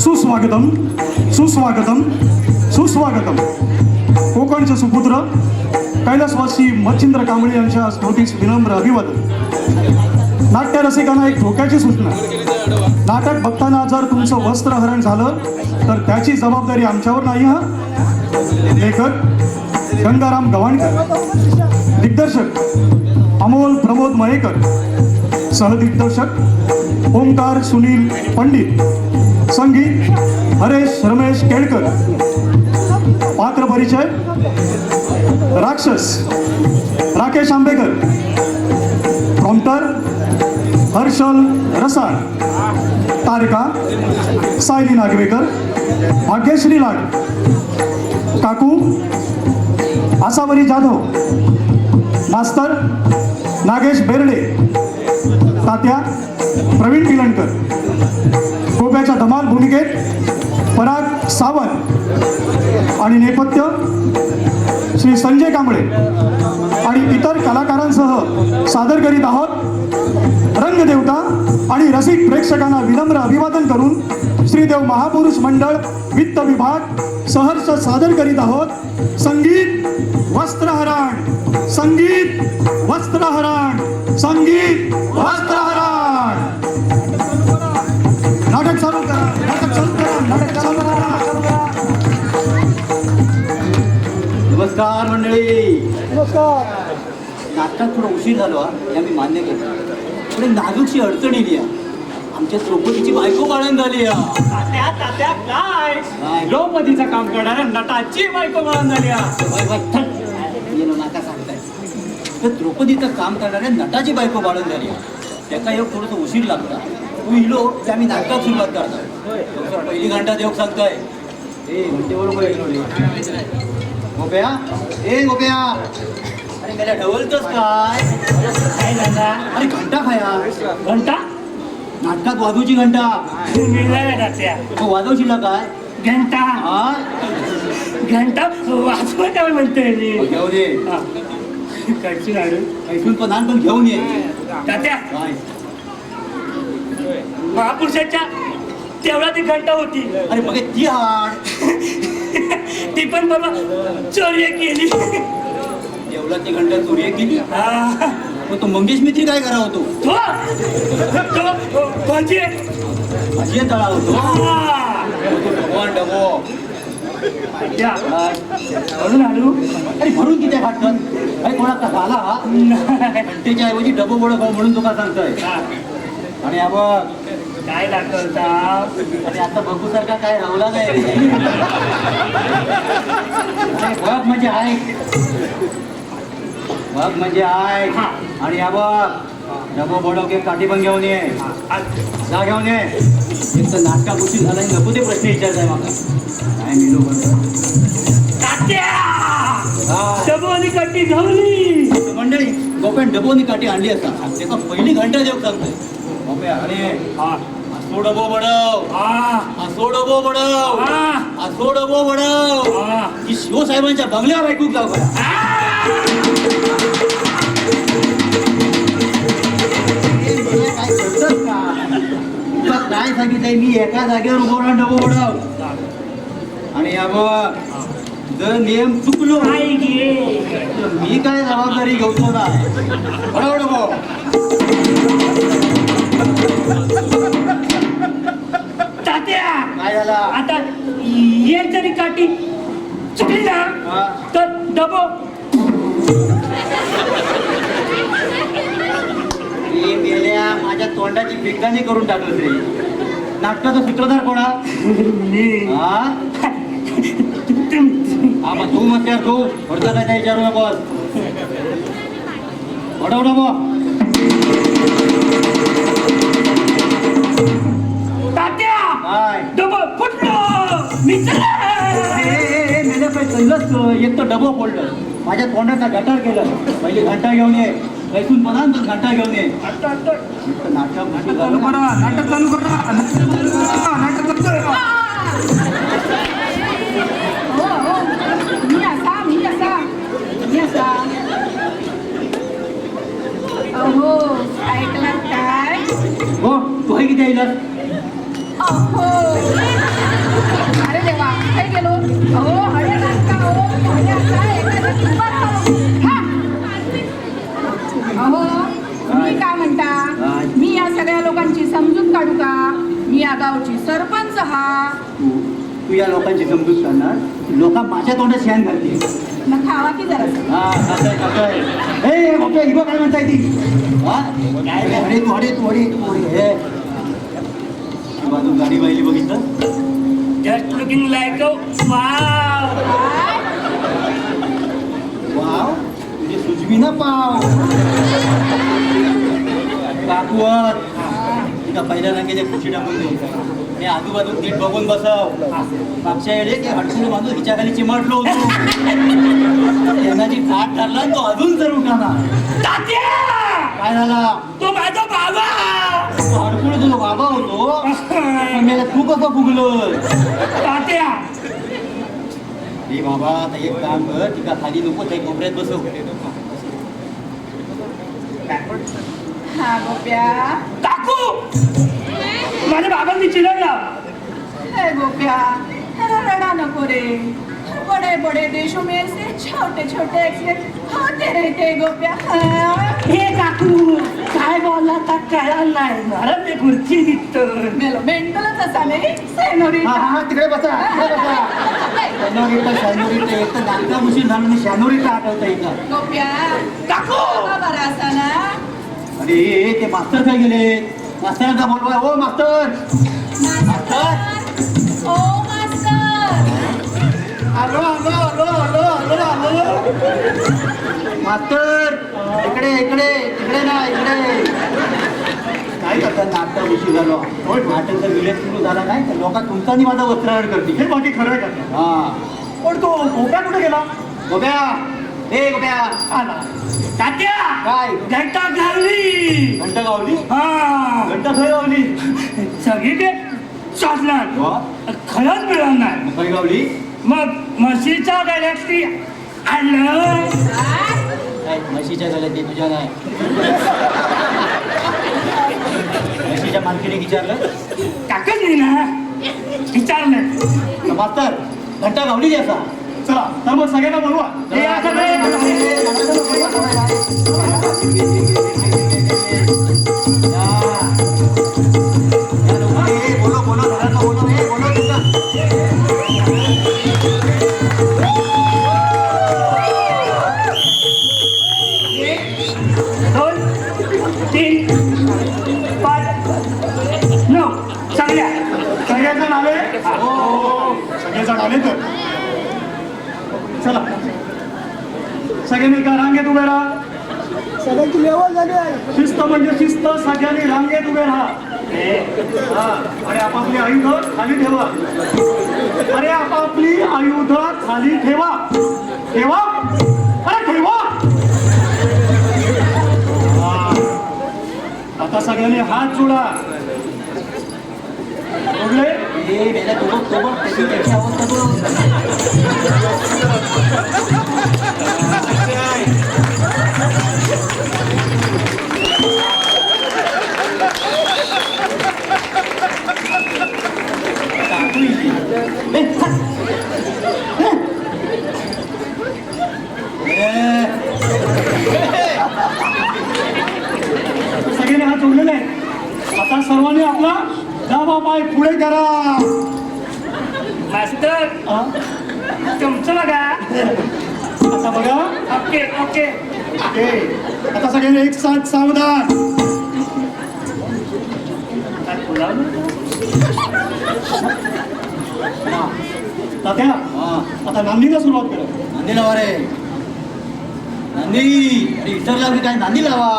सुस्वागतम सुस्वागतम सुस्वागतम. कोकणचे सुपुत्र कैलासवासी मच्छिंद्र कांबळे यांच्या स्मृतीस विनम्र अभिवादन. नाट्य रसिकांना एक धोक्याची सूचना. नाटक बघताना जर तुमचं वस्त्रहरण झालं तर त्याची जबाबदारी आमच्यावर नाही. हा लेखक गंगाराम गवाणकर, दिग्दर्शक अमोल प्रमोद मयेकर, सहदिग्दर्शक ओंकार सुनील पंडित, संगीत हरेश रमेश केळकर. पात्र परिचय राक्षस राकेश आंबेकर, प्रॉम्प्टर हर्षल रसाळ, तारका सायली नागवेकर, भाग्यश्री लाड, काकू आसावरी जाधव, मास्तर नागेश बेर्डे, तात्या प्रवीण पिलणकर. गोप्याच्या धमाल भूमिकेत पराग सावंत आणि नेपथ्य श्री संजय कांबळे आणि इतर कलाकारांसह सादर करीत आहोत. रंगदेवता आणि रसिक प्रेक्षकांना विनम्र अभिवादन करून श्रीदेव महापुरुष मंडळ वित्त विभाग सहर्ष सादर करीत आहोत संगीत वस्त्रहरण. संगीत वस्त्रहरण. संगीत वस्त्रहरण. नाटक चालू करा. नाटक चालू करा. नाटक चालू करा. नमस्कार मंडळी. नमस्कार. नाटकात थोडं उशीर झालो हे आम्ही मान्य केलं. थोडी नाजूकशी अडचण येईल. आमच्या द्रौपदीची बायको बाळण झाली. तात्या काय द्रौपदीचं काम करणाऱ्या नटाची बायको बाळण झाली. नाका सांगताय तर द्रौपदीचं काम करणाऱ्या नटाची बायको बाळण झाली. त्याचा योग थोडंसं उशीर लागला. तू इलो की आम्ही नाटकात सुरुवात करतो. पहिली घंटा देव सांगताय. गोप्या ए गोप्या, अरे मला ढवलतोस काय? अरे घंटा खाया. घंटा नाटकात वाजवची घंटा. तू वाजवशील काय? घंटा हा घंटा वाचवा काय म्हणतोय मी. घेऊन ये. कडची लाडू ऐकून पण आण पण घेऊन ये. तात्या काय महापुरुषाच्या तेवढा ती घंटा होती. अरे बघे ती हाड. ती पण बाबा चोरी केली. एवढा ती घंटा चोरी केली. हा. मग तो मंगेश मित्री काय करा होतो? कोणची अशी तळा होतो. भगवान डबो म्हणून आलू. अरे भरून किती फाटतात. काही कोणाचा झाला हा घंटेच्या ऐवजी डबो बडो खाऊ म्हणून तुका सांगतोय. आणि आपण काय दाखवता. आणि आता बघू सारखा काय रावला नाही रे. बघ म्हणजे आहे. बघ म्हणजे आहे. आणि या बघ डबो बडो घे. काठी पण घेऊन ये. जा घेऊन ये. एक तर नाटका गोष्टी झाला नको ते प्रश्न विचारताय मला. काय मिळू डबोनी काठी घावली. मंडळी गोप्यान डबोनी काठी आणली असता. त्याचा पहिली घंटा देव सांगतोय. गोप्या अरे असो डबो बडव. असो डबो बडव. असो डबो बडव. की शिवसाहेबांच्या बंगल्यावर ऐकूक जाऊ करा. काय करतोस का? काय सांगितलंय मी एका जागेवर उभं राहून डबो बडव. आणि यावं जर नियम चुकलो मी काय जबाबदारी घेऊतो ना. बडव डबो. तात्या काय झाला? आता एक जरी काठी चुकली ना तर डबो. माझ्या तोंडाची बिगदाणी करून टाकलं रे. नाटकाचा सूत्रधार कोणा? हा मग तू मग तू वरचा काय विचारू नकोस. वडव डबो. तात्या काय डबो फुटलो. मी एक तर डबो फोडलं. माझ्या तोंडाचा गटार केलं. पहिले घंटा घेऊन ये. ऐकून पण आण घंटा घेऊन ये. नाटक चालू करा. नाटक चालू करा. नाटक चालू करा. अहो ऐकलात काय? हो तू आहे किती आईला? अहो लोकांची समजूत काढू का? मी या गावची सरपंच हा. तू या लोकांची समजूत करणार लोक माझ्या तोंडात शेण घालतील. मग खावा की जरा. हा काय हे बापरे हिबा काय म्हणताय ती हा काय हडे तू हडे तू हडे तू हडे हे बाजू गाडी बाईली बघितलं just looking like wow. Wow तुझी सुजवी ना पाव काकवत तिका पहिल्या रंगाच्या खुशी टाकून दे मी आजूबाजू नीट बघून बसव. मागच्या वेळी ते हडकुळ बांधून हिच्या खाली चिमटलो होतो त्यांना जी घाट ठरला तो अजून जर उठाना. काय झाला तो माझा बाबा. तो हडकुळ तुझा बाबा होतो पण मला तू कसं फुगलं. तात्या हे बाबा आता एक काम कर तिका खाली नको त्या कोपऱ्यात बसव. हा गोप्या. काकू माझ्या बाबांनी चिडवला. हे गोप्या जरा रडा नको रे. बडे बडे देशों में से छोटे छोटे एक्सीडेंट होते रहते गोप्या. हे काकू काय बोलला तर कळलं नाही. मला ते खुर्ची दिसत. मेलो मेंटलच असा नाही सेनोरिटा. हा तिकडे बसा तिकडे बसा. शॅनोरिटा शॅनोरिटा एक तर नागदा मुशील झालं मी शॅनोरिटा आठवता येतं. गोप्या काकू बरा असा ना. अरे ते मास्तर काय गेले मास्तरांचा बोलवाय. ओ मास्तर मास्तर. ओ मास्तर. आलो आलो आलो आलो आलो आलो मास्तर इकडे इकडे इकडे ना इकडे. काय करतात नाटक उशीर झालो. नाटकचा विलेज सुरू झाला नाही तर लोक तुमचा आणि माझा वस्त्रावर करतील. हे बाकी खरं आहे का? हा पण तो गोप्या कुठे गेला? गोप्या ए गोप्या आला. तात्या काय घंटा गावली. घंटा गावली हा घंटा खय गावली सगळीकडे शोधणार वा खरंच मिळणार नाही. खय गावली मग म्हशीच्या गॅलेक्सी आणलं. काय म्हशीच्या झाल्या ते तुझ्या नाही. म्हशीच्या मालकीने विचारलं काकच नाही ना विचारलं. तर मास्तर घंटा गावली असा. चला तर मग सगळ्यांना बोलवा. हे असं बोलो बोलो घरात बोलो हे बोलो तुझा. दोन तीन पाच नऊ सगळ्या सगळेजण आले? हो सगळेजण आले तर चला सगळ्यांनी एका रांगेत उभे राहा. सगळ्यांची लेवल झाली आहे. शिस्त म्हणजे शिस्त. सगळ्यांनी रांगेत उभे राहा. हा आणि आपापली आयुध खाली ठेवा. अरे आपापली आयुध खाली ठेवा. ठेवा अरे ठेवा. हा. आता सगळ्यांनी हात जोडा. जोडले? हे मेल्या सोबत सोबत त्याची त्याची अवस्था सगळ्यांनी हात जोडलेले आहेत. आता सर्वांनी आपला डावा पाय पुढे करा. मास्तर हा? तुमचं बघा. आता बघा. Okay okay okay. आता सगळ्यांनी एक साथ सावधान. काय बोलावलं? तात्या हा आता नांदीला सुरुवात करा. नांदी लावा रे नांदी. अरे इतर लावली काय नांदी लावा.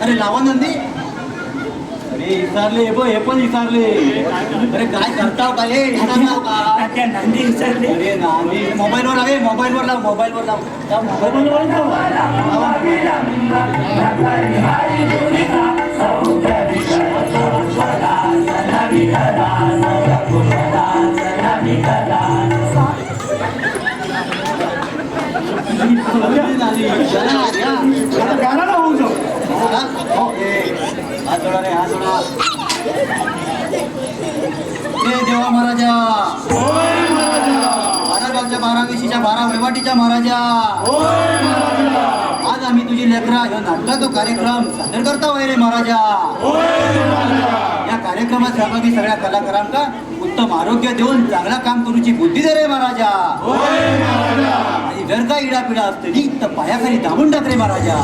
अरे लावा नांदी. अरे विचारले हे पण विचारले. अरे काय करताव काय हे विचारताव का. तात्या नांदी विचारले. अरे नांदी मोबाईलवर लाव मोबाईलवर लाव मोबाईलवर लाव मोबाईलवर आता गाण्याला होऊन जाऊ. हात जोडा रे हात जोडा. हे देवा महाराजा 12 गावच्या 12 वेशीच्या 12 वैवाटीच्या महाराजा आज आम्ही तुझी लेकरा ह्यो नाटकाचो कार्यक्रम सादर करता वय रे महाराजा. या कार्यक्रमात सहभागी सगळ्या कलाकारांका उत्तम आरोग्य देऊन चांगला काम करूची बुद्धी दे रे महाराजा. आणि जर का इडापिडा असतली तर पायाखाली दाबून टाक रे महाराजा.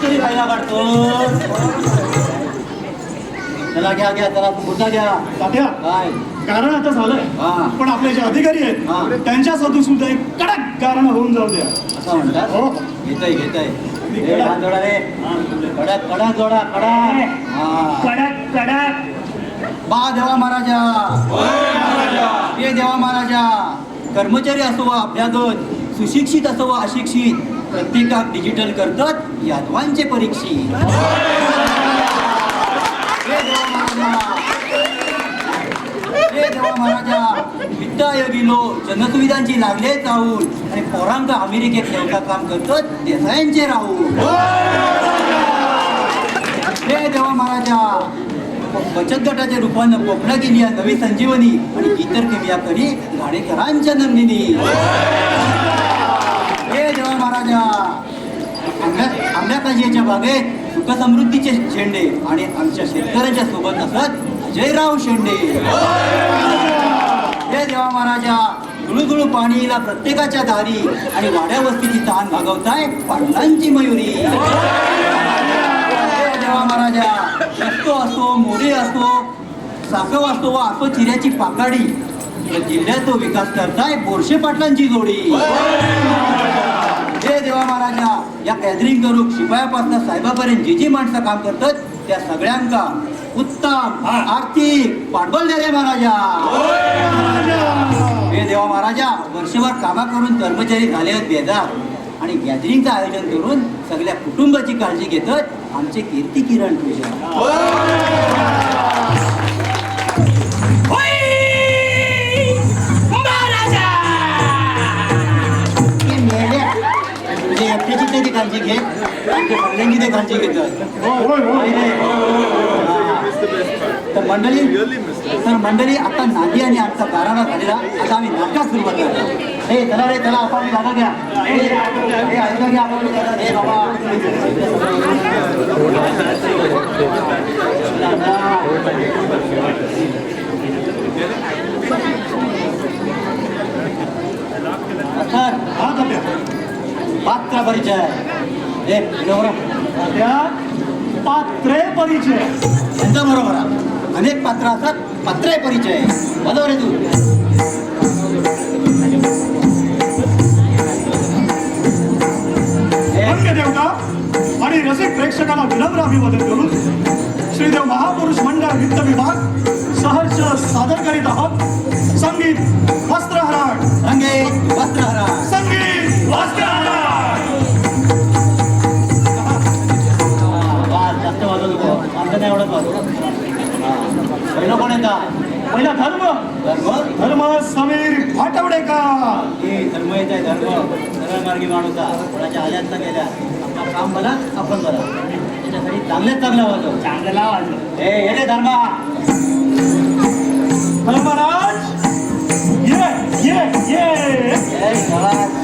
तरी खायला काढतो. चला घ्या चला मुद्दा घ्या. तात्या काय कारण आता झालंय हा. पण आपले जे अधिकारी आहेत हा. त्यांच्यासाठी सुद्धा एक कडक कारण होऊन जाऊ द्या. असं म्हणतात. हो घेतय जोडा रे. कडक जोडा कडक कडक. बा देवा महाराजा. हे देवा महाराजा. कर्मचारी असो वा अभ्यागत, सुशिक्षित असो वा अशिक्षित, प्रत्येकाक डिजिटल करतात यादवांचे परीक्षित. हे देवा महाराजा. हे देवा महाराजा. वित्त आयोगिलो जनसुविधांची लागले चावून आणि पोरांका अमेरिकेत नेमका काम करतात देसायांचे राहून. हे देवा महाराजा. बचत गटाच्या रूपानं कोकणा गेली नवी संजीवनी आणि इतर केल्या करी गाडेकरांच्या नंदिनी. हे देवा महाराजा. आंब्या काजीच्या बागेत सुखसमृद्धीचे शेंडे आणि आमच्या शेतकऱ्यांच्या सोबत असत अजयराव शेंडे. हे देवा महाराजा. गुळुगुळू पाणीला प्रत्येकाच्या दारी आणि वाड्या वस्तीची ताण भागवताय पाटलांची मयुरी. देवा महाराजा. रस्तो असो, मोरे असो, साखव असो वा असो चिऱ्याची पाकाडी, या जिल्ह्याचा विकास करताय बोरशे पाटलांची जोडी. हे देवा महाराजा. या गॅदरिंग करून शिपायापासून साहेबापर्यंत जी माणसं काम करतात त्या सगळ्यांका उत्तम आर्थिक पाठबळ द्या रे महाराजा. हे देवा महाराजा. वर्षभर कामा करून कर्मचारी झाले आहेत बेजार आणि गॅदरिंगचं आयोजन करून सगळ्या कुटुंबाची काळजी घेतात आमचे कीर्ती किरण पूजा. एकट्याची त्याची काळजी घे, सगळ्यांची ते काळजी घेतात. तर मंडळी आता नादी आणि आमचा गाराणा झालेला. आता आम्ही नाटकात सुरुवात करतो. हे चला रे चला आपण जागा घ्या. हे ऐका घ्या आपण. हे बाबा सर. हा तात्या. पात्र परिचय. हे तात्या पात्रे परिचय. त्यांचा बरोबर आहे. अनेक पात्र असतात. पात्रे परिचय बरोबर आहे तू. देवता आणि रसिक प्रेक्षकांना विनम्र अभिवादन करून श्रीदेव महापुरुष मंडळ वित्त विभाग सहर्ष सादर करीत आहोत संगीत वस्त्रहरण. संगीत वस्त्रहरण. संगीत वस्त्रहरण. जास्त वाजवू नको. आमचं नाही एवढंच वाजव. पहिलं कोण येतात? पहिला धर्म धर्म समीर भाटवडेकर. हे धर्म येत आहे. धर्म सरळ मार्गी माणूस कोणाच्या आल्यात गेल्या. आपलं काम बघा आपण बघा. त्याच्यासाठी चांगला वाजव. चांगला वाजव. हे येते धर्मा. धर्मराज ये ये ये.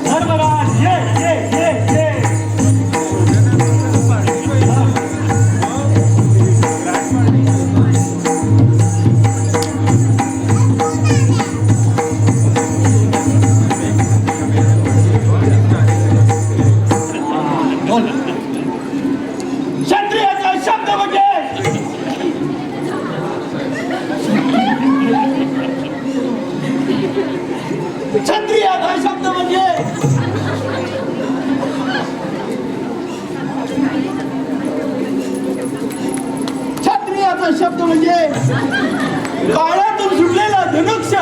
धर्मराज ये ये ये ये. क्षत्रियाचा शब्द म्हणजे क्षत्रियाचा शब्द म्हणजे क्षत्रियाचा शब्द म्हणजे काळातून सुटलेला धनुष्य.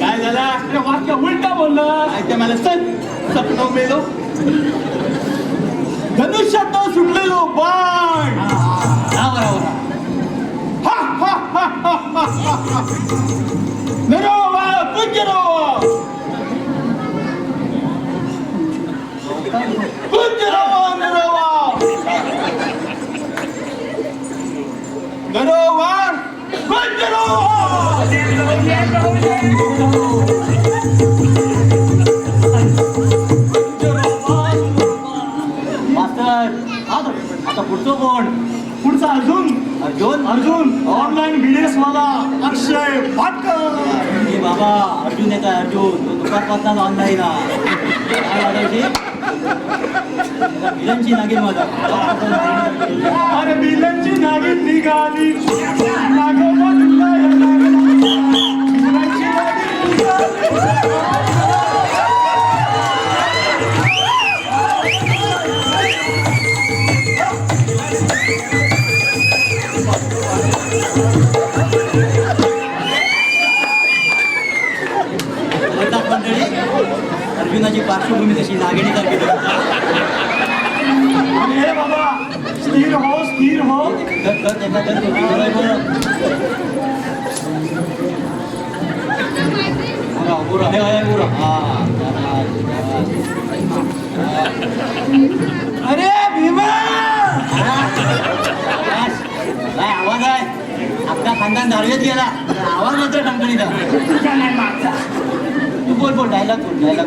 काय झाला? वाक्य उलटा बोललं. मला सपनो मेलो. धनुष्यात सुटलेलो बाण. नरोवा कुंजरोवा कुंजरोवा नरोवा. काय अर्जुन तो दुपारपासून ऑनलाईन काय वाटायची विलनची नागिन माझा अरे बिलनची नागिन निघाली नागोबा बिलनची नागिन निघाली. मंडळी अर्जुनाची पार्श्वभूमी तशी नागिणी सारखी हे बाबा स्थिर हो स्थिर हो. अरे भीमा काय आवाज आहे आपला खानदान दारवेत गेला आवाज मात्र टंकणीचा तू बोल बोल डायलॉग बोल.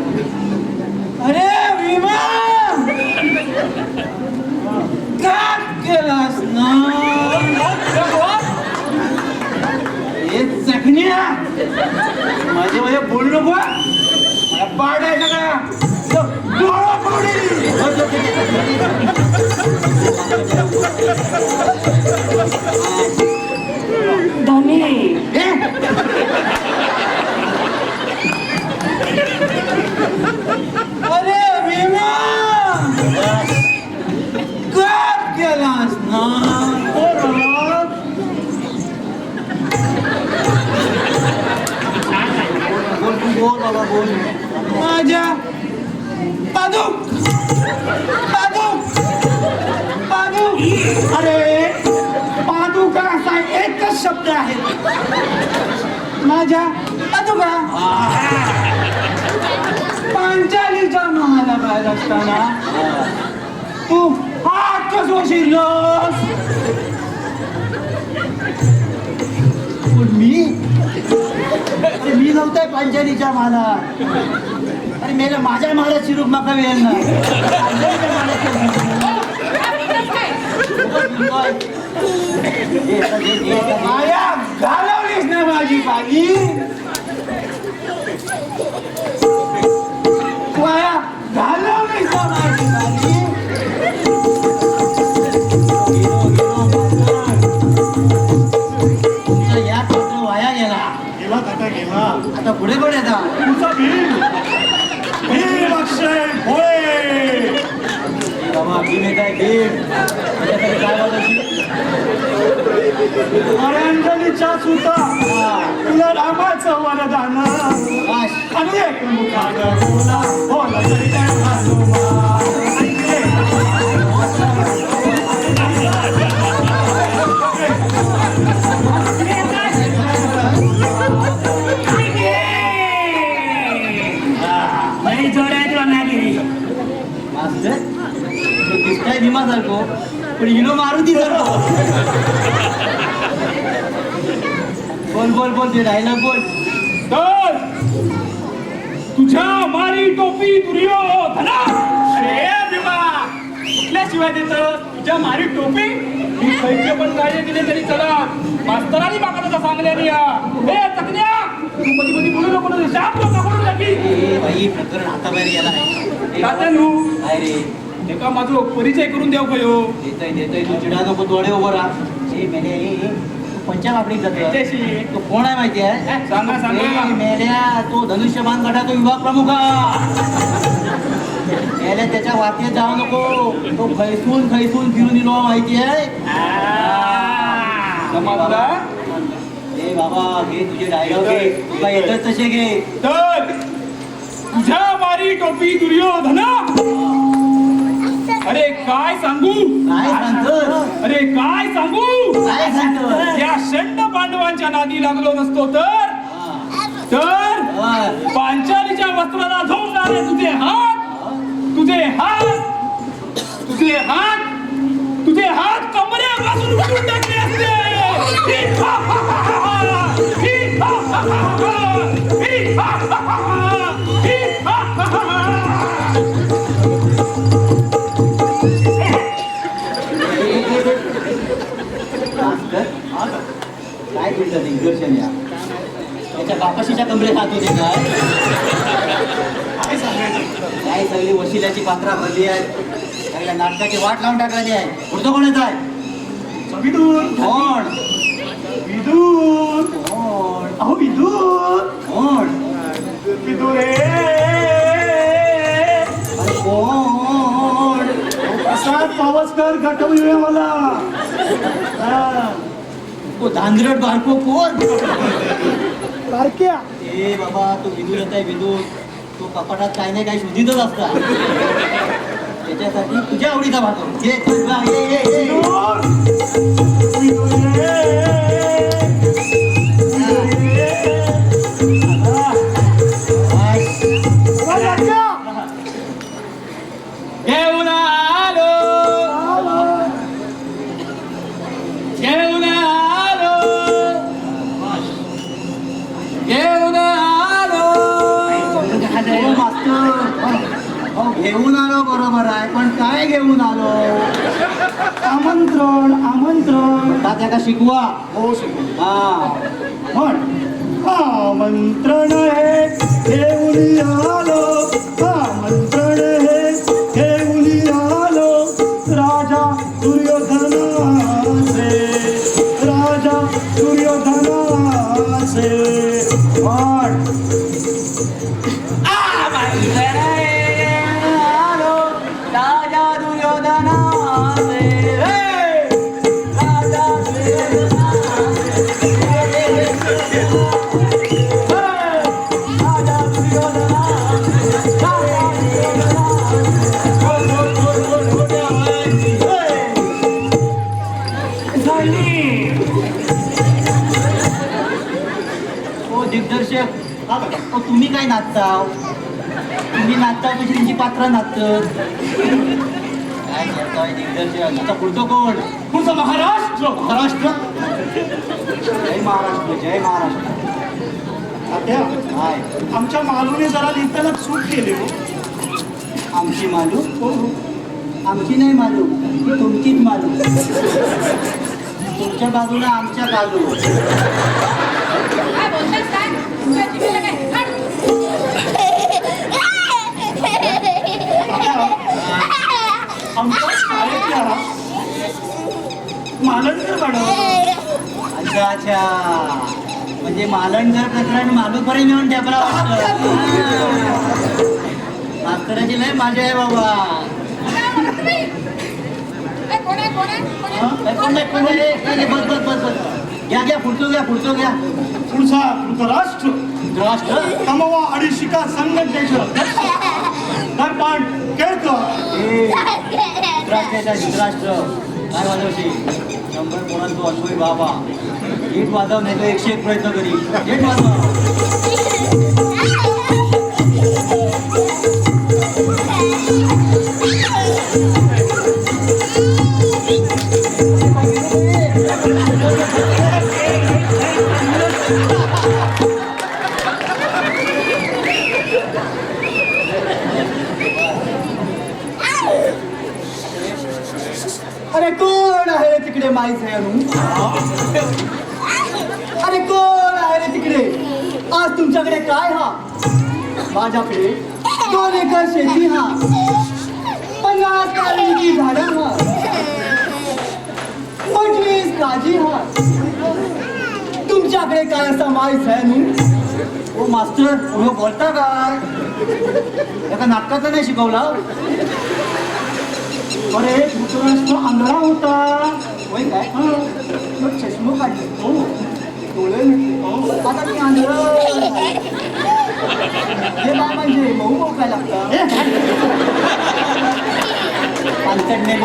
अरे भीमा काय केलास ना हे चकण्या माझे वय बोल नको मला पाड आहे का डोळा अरे भीमा काय केलास ना बोल बाबा बोल माझ्या पादुक पादुक पादुक अरे पादुका असा एकच शब्द आहे माझ्या पादुका पांचालीच्या महाला बाहेर असताना तू हात कसो शिरलोस मी नव्हतंय पांचालीच्या माला अरे मेला माझ्या माला शिरूक माका वेळ ना माया घालवलीस ना माझी पाणी माया घालवलीस ना माझी पाणी तुमचा या पत्र वाया गेला गेला आता पुढे कोण येता तुमचा भीम अक्षय भोळे. बाबा भीम येत आहे भीम त्याच्याकडे काय वाटायची अरे अंजलीच्या सुता तुला रामाचं वरदान आणि एक मुखानं बोला बोला तरी काय हनुमान. दिसताय भीमा सारखो पण हिनो मारुती सारखो बोल बोल बोल ते डायलॉग बोल तर तुझ्या मारी टोपी दुर्योधना. अरे भीमा कुठल्याशिवाय देत तुझ्या मारी टोपी मी पैसे पण काय दिले तरी चला मास्तरांनी माका तसा सांगल्यानी हे चकण्या तू कधी कधी बोलू नको ना शाप नको लागी ए बाई प्रकरण हाताबाहेर गेला तात्यानू काय रे एका माझो परिचय करून देऊ कयो देतोय तू चिडा नको डोळे उभं राहा ए मेल्या ए पंचाबापडीत जातो त्याच्याशी तो कोण आहे माहिती आहे सांगा सांगा मेल्या तो धनुष्यबाण गटाचा विभाग प्रमुख मेल्या त्याच्या वाटेत जाऊ नको तो खैसून फिरून येलो माहिती आहे समजला ए बाबा घे तुझे डायलॉग घे तुला येतात तसे घे तर तुझ्या मारी टोपी दुर्योधना. अरे काय सांगू काय सांगतोस अरे काय सांगू काय सांगतोस या षंड पांडवांच्या नादी लागलो नसतो तर पांचालीच्या वस्त्राला झोपणारे तुझे हात कमरेपासून उचलून टाकले असते. काय तुझं निदर्शन या त्याच्या बापाशीच्या कमरेत हात होते काय काय सांगायचं काय सगळी वशिल्याची पात्रा भरली आहेत सगळ्या नाटकाची वाट लावून टाकली आहे पुढचं कोण येत आहे विदूर कोण विदूर कोण अहो विदूर कोण विदूर अरे कोण प्रसाद पावसकर गटवले मला हा. तो धांदरट बारको कोण बारक्या ए बाबा तो विदूर येत आहे विदूर तो कपाटात काही नाही काही शोधितच असता त्याच्यासाठी तुझ्या आवडीचा भातो ये चल जा, ये विदूर विदूर बारक्या घेऊन आलो घेऊन आलो घेऊन आलो हो, मास्तर हो, घेऊन आलो बरोबर आहे पण काय घेऊन आलो आमंत्रण आमंत्रण का त्याला शिकवा हो शिकू हा म्हण आमंत्रण हे घेऊन आलो आमंत्रण हे घेऊन आलो राजा दुर्योधनाचे राजा दुर्योधनाचे म्हण आलो राजा दुर्योधनाचे राजा हो दिग्दर्शक हो तुम्ही काय नाचता तुम्ही नाचता कशी तुमची पात्र नाचत काय करताय दिग्दर्शक आता पुढचं कोण पुढचा महाराष्ट्र महाराष्ट्र जय महाराष्ट्र जय महाराष्ट्र तात्या, हाय आमच्या मालूने जरा लिहिताना चूक केली हो आमची मालू आमची नाही मालू ही तुमचीच मालू तुमच्या बाजूला आमच्या काजू काय बोलतेस काय तुझ्या जिभेला काय हट. आमच्या शाळेतल्या मालंकर मॅडम अच्छा अच्छा म्हणजे मालणकर प्रकरण मालूपर्यंत येऊन ठेपला वाटतं मास्तराची लय माझी आहे बाबा काय बोलत तुम्ही? ए, कोण आहे कोण आहे कोण आहे? ए, कोण नाही, कोण नाही. ए, बस बस बस बस घ्या घ्या पुढचं घ्या पुढचा धृतराष्ट्र राष्ट्र कमवा आणि शिका संघटनेचे अध्यक्ष दर्पण केळकर धृतराष्ट्र काय वाजवशी 100 कोणाला तू अश्वई बाबा नीट वाजव नाही तो 101 प्रयत्न करी नीट वाजव अरे कोण आहे रे तिकडे माहीत आहे अरे कोण आहे रे तिकडे आज तुमच्याकडे काय हा माझ्याकडे 2 एकर शेती हा 50 कारल्याची झाडं हा 25 काजी हा तुमच्याकडे काय असं माहीत आहे नू ओ मास्टर पुढं बोलता काय एका नाटकाचं नाही शिकवला अरे धृतराष्ट्र आंधळा होता होय काय हा. मग चष्मा काढले हो डोळे मिटले आता मी आंधळं हे काय म्हणजे मऊ मऊ काय लागतं पानसटणे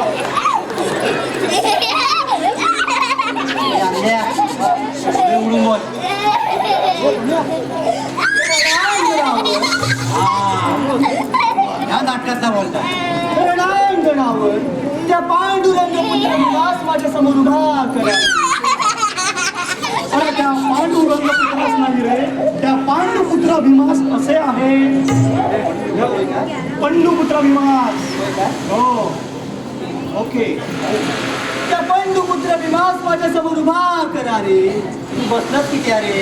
उडून बोल ह्या नाटकातला बोलता रणांगणावर त्या पांडुरंग पुत्रास माझ्या समोर उभा करा अरे त्या पांडुरंग पुत्रास नाही रे त्या पांडुपुत्र भीमास असे आहे पंडुपुत्र भीमास हो ओके त्या पांडुपुत्र भीमास माझ्या समोर उभा करा रे तू बसलास किती अरे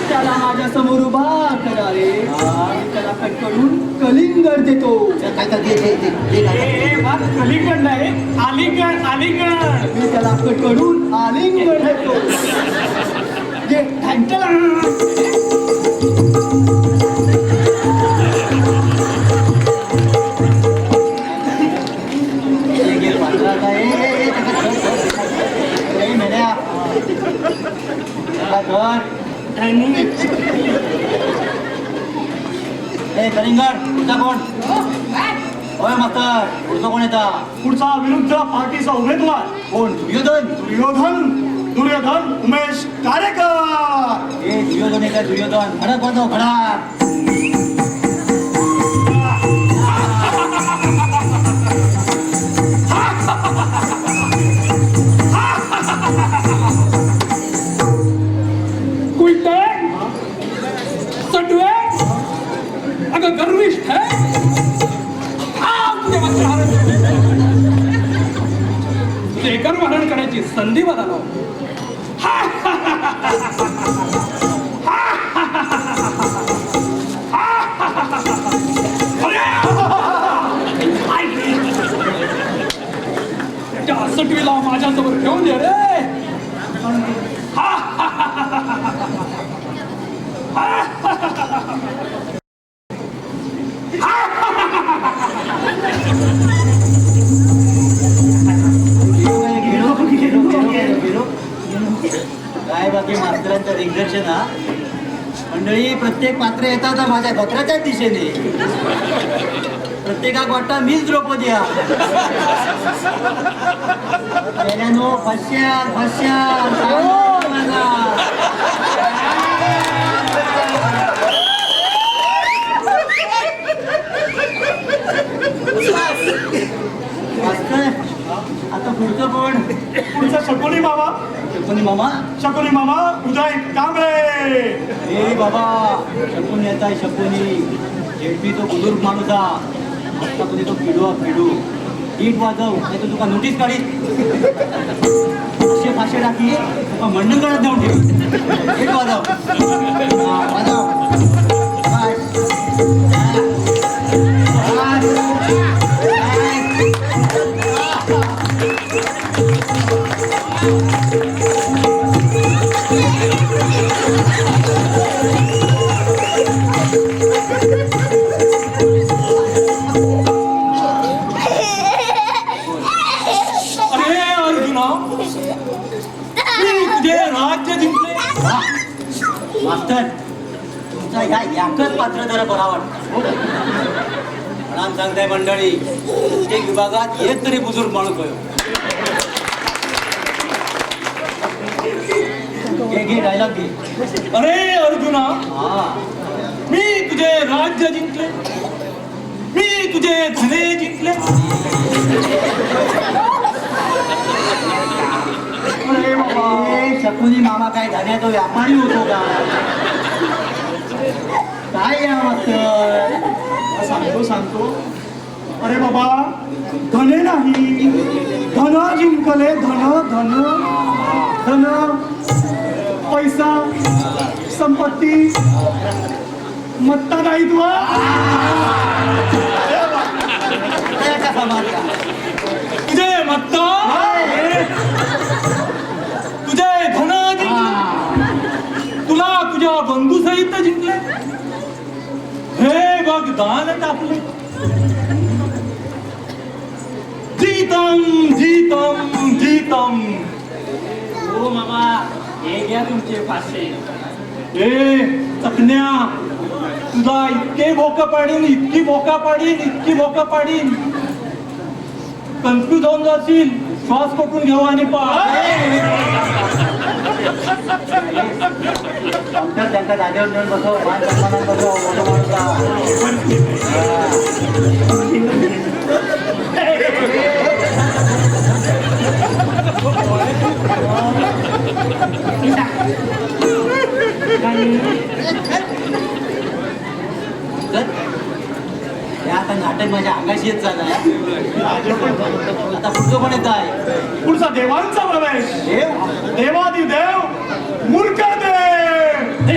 त्याला माझ्या समोर उभा करा रे आणि त्याला कटकडून कलिंगड देतो काय तर दे काय. कलिंगड नाही आलिंगड आलिंगड मी त्याला कटकडून आलिंगड देतो जे थँक्यला घे पात्रा काय मेल्या कलिंगड तुझा कोण होय मास्तर पुढचा कोण येता पुढचा विरुद्ध पार्टीचा उमेदवार कोण दुर्योधन दुर्योधन उमेश कारेकर. हे दुर्योधन आहे का दुर्योधन खडक वाजव खडक कुलटे सटवे अगं गर्विष्ठ है तुझे गर्वहरण करण्याची संधी मला लाव. त्या सटवीला माझ्यासमोर ठेवून दे रे. काय बाकी मास्तरांचं दिग्दर्शन हा मंडळी प्रत्येक पात्र येतात माझ्या पत्राच्याच दिशेने प्रत्येकाक वाटतं मीच द्रौपदी हा गेल्यानो फस्याल आता पुढचं कोण पुढचा शकुनी मामा शकुनी मामा उदय कांबळे. ए बाबा शकुनी येताय शकुनी झेडपी तो बुजुर्ग माणूस हा आता कोणी तो फिडू नीट वाजव नाही तर तुका नोटीस काढी असे फाशे टाकी तुका मंडण करत जाऊन ठेवी नीट वाजव हा, वाजव बस. अरे अर्जुना मी तुझे राज्य जिंकले. मास्तर तुमचा ह्या याकच पात्र जरा बरा वाटतो प्रणाम सांगताय मंडळी प्रत्येक विभागात एक तरी बुजुर्ग माणूस होय. घे डायलॉग घे. अरे अर्जुना हा मी तुझे राज्य जिंकले मी तुझे धने जिंकले. अरे बाबा शकुनी मामा काय धान्याचा व्यापारी होतो का काय या मास्तर सांगतो अरे बाबा धने नाही धन जिंकले धन पैसा संपत्ती मतदायित्व. कसा मारला तुझे मत्ता तुझे धन जिंकले तुला तुझ्या बंधू सहित जिंकले. हे बघ दान टाकले जीतम. हो मामा हे घ्या तुमचे 500. ए चकण्या तुझा इतकी भोका पाडीन कन्फ्यूज होऊन जाशील. श्वास कोठून घेऊ आणि त्यांच्या जागेवर नेऊन बसव मान सन्मानात बसव मोठं माणूस आता नाटक माझ्या अंगाशी येत झालंय. आता पुढचं पण येत आहे पुढचा देवांचा प्रवेश देव देवादिदेव मुलकादेव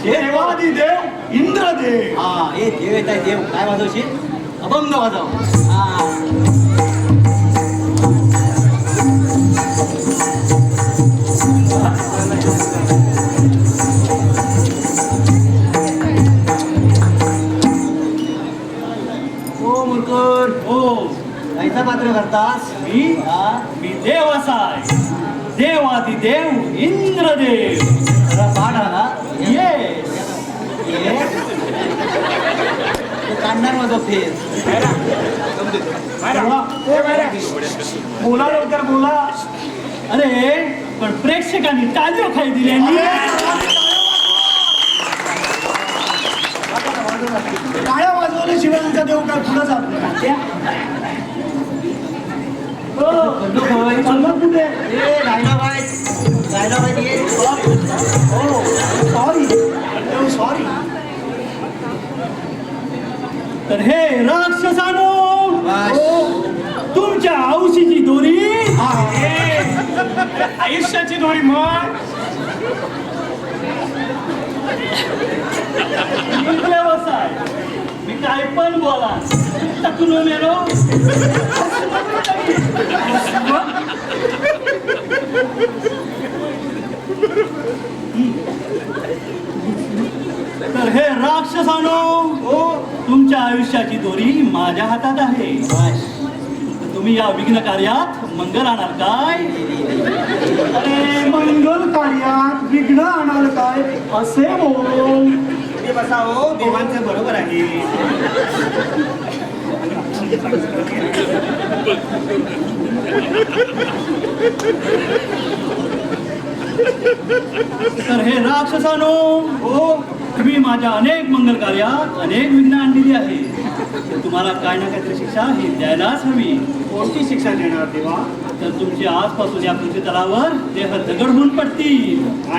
देवादिदेव इंद्रदेव. हा हे देव येत आहे देव. काय वाजवशील? अभंग वाजव. हा ओ मुरकर हो कायचा पात्र करतास? मी हा मी देव असाय. देवादिदेव इंद्रदेव. जरा पाठ आला येस. काढणार माझं फेर. बोला लवकर बोला. अरे पण प्रेक्षकांनी तालीव खाई दिली. टाळ्या वाजवल्याशिवाय तुमचा देव काय पुढे जात नाही. चालला कुठे? सॉरी देव सॉरी. तर हे राक्षसानो तुमच्या औशीची दोरी आयुष्याची दोरी मग व्यवसाय. मी काय पण बोला तकुन मेलो. तर हे राक्षसानो तुमच्या आयुष्याची दोरी माझ्या हातात आहे. तर तुम्ही या विघ्न कार्यात मंगल आणाल काय? अरे मंगल कार्यात विघ्न आणाल काय असे बोल. बसा हो देवांचं बरोबर आहे. तर हे राक्षसानो तुम्ही माझ्या अनेक मंगल कार्यात अनेक विघ्न आणलेली आहे. तर तुम्हाला काय ना काहीतरी शिक्षा ही द्यायलाच हवी. कोणती शिक्षा देणार देवा? तर तुमची आजपासून या पृथ्वी तलावर देह दगड होऊन पडतील.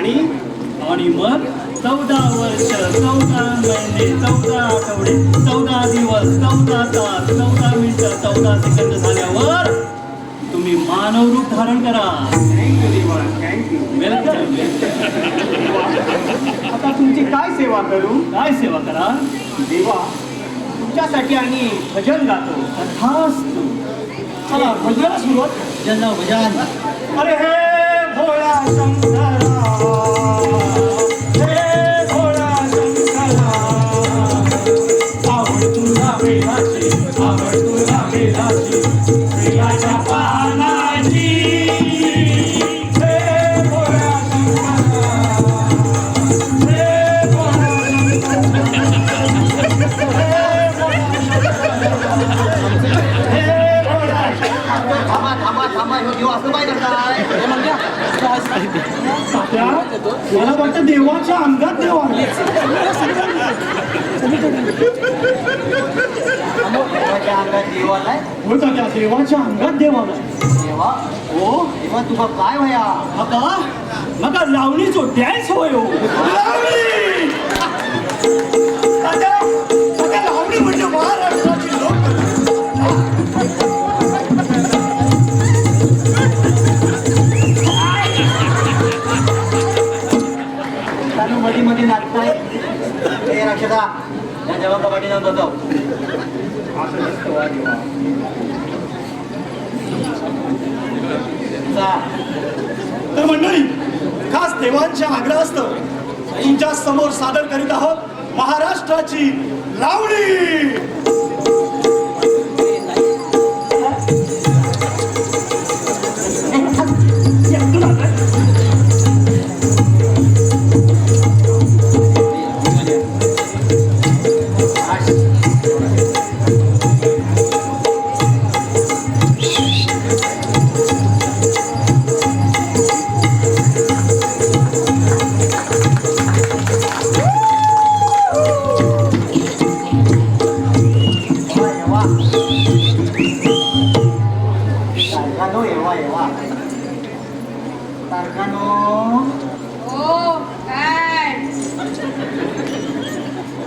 आणि मग 14 वर्ष 14 महिने 14 आठवडे 14 दिवस 14 तास 14 मिनिटं 14 सेकंद झाल्यावर तुम्ही मानव रूप धारण करा. थँक्यू देवा थँक्यू. वेलकम. आता तुमची काय सेवा करू? काय सेवा करा? देवा तुमच्यासाठी आम्ही भजन गातो. तथास्तु. चला भजन सुरुवात. भजन भजन. अरे हे भोळा शंकरा हे भोळा शंकरा आवड तुला वेलाची आवड तुला वेलाची वेलाच्या पानाची. हे भोळा शंकरा हे भोळा थांबा थांबा थांबा ह्यो देव असं काय करताय? तात्या, मला वाटतं देवाच्या अंगात देव आहे. देवाच्या अंगात देव आलाय. हो तात्या देवाच्या अंगात देव आलाय. देवा हो देवा तुका काय वया? मका मका लावणीचो डॅन्स होय हो. लावणी! तात्या, तात्या, लावणी म्हणजे महाराष्ट्राची लोककला. चालू मध्ये मध्ये नाचताय. हे राक्षसा या देवाचा पाठी जाऊन बसव. जा. तर मंडळी खास देवांच्या आग्रहास्तव तुमच्या समोर सादर करीत आहोत महाराष्ट्राची लावणी.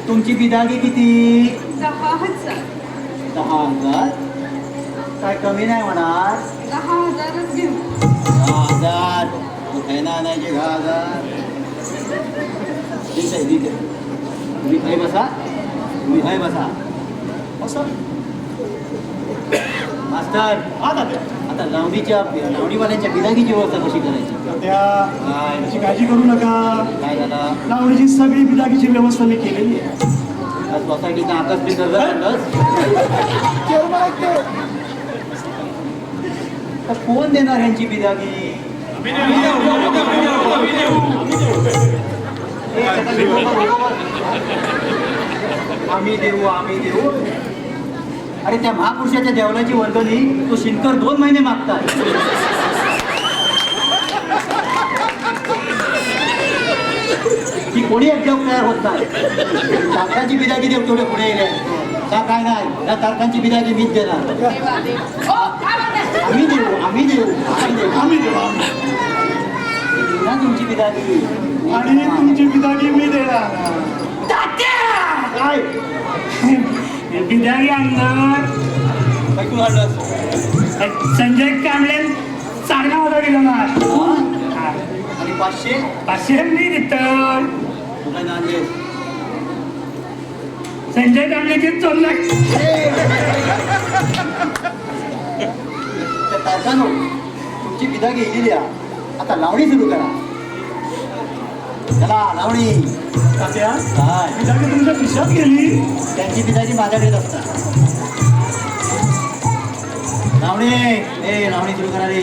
तुमची बिदागी किती? 10,000. 10,000. काय कमी नाही होणार? 10,000च घेऊ. 10,000 खायला आणायचे 10,000. ठीक आहे ठीक आहे. तुम्ही खाई बसा, तुम्ही खाई बसा. असं मास्तर हा तात्या. आता लावणीवाल्यांच्या बिदागीची व्यवस्था कशी करायची? तात्या काय त्याची काळजी करू नका. काय झाला? लावणीची सगळी बिदागीची व्यवस्था मी केलेली आहे. सोसायटीचा आकाश बी कर्ज काढलंस? चेअरमन आहेत ते. तर कोण देणार यांची बिदागी? आम्ही देऊ आम्ही देऊ. अरे त्या महापुरुषाच्या देवलाची वर्गणी तो शिनकर 2 महिने मागतात. ती कोणी अद्याप तयार होत नाही. तारखांची बिदागी देव तेवढे पुढे येईल का काय नाही. त्या तारखांची बिदागी मीच देणार. आम्ही देऊ आम्ही देऊ आम्ही देऊ. आम्ही देऊ. ना तुमची बिदागी आणि तुमची बिदागी मी देणार. काय बिदागी अंगावर ऐकून आणलंस? संजय कांबळे 9.5 दिलं ना. आणि 500 500 मी देतो. तुला नांदेल. संजय कांबळेचे 4 लाख. त्या तारखानो तुमची बिदागी दिली आहे. आता लावणी सुरू करा. चला लावणी. तात्या काय बिदागी तुमच्या खिशात गेली. त्यांची बिदागी माझ्याकडेच असतात. लावणी लावणी सुरू करा रे.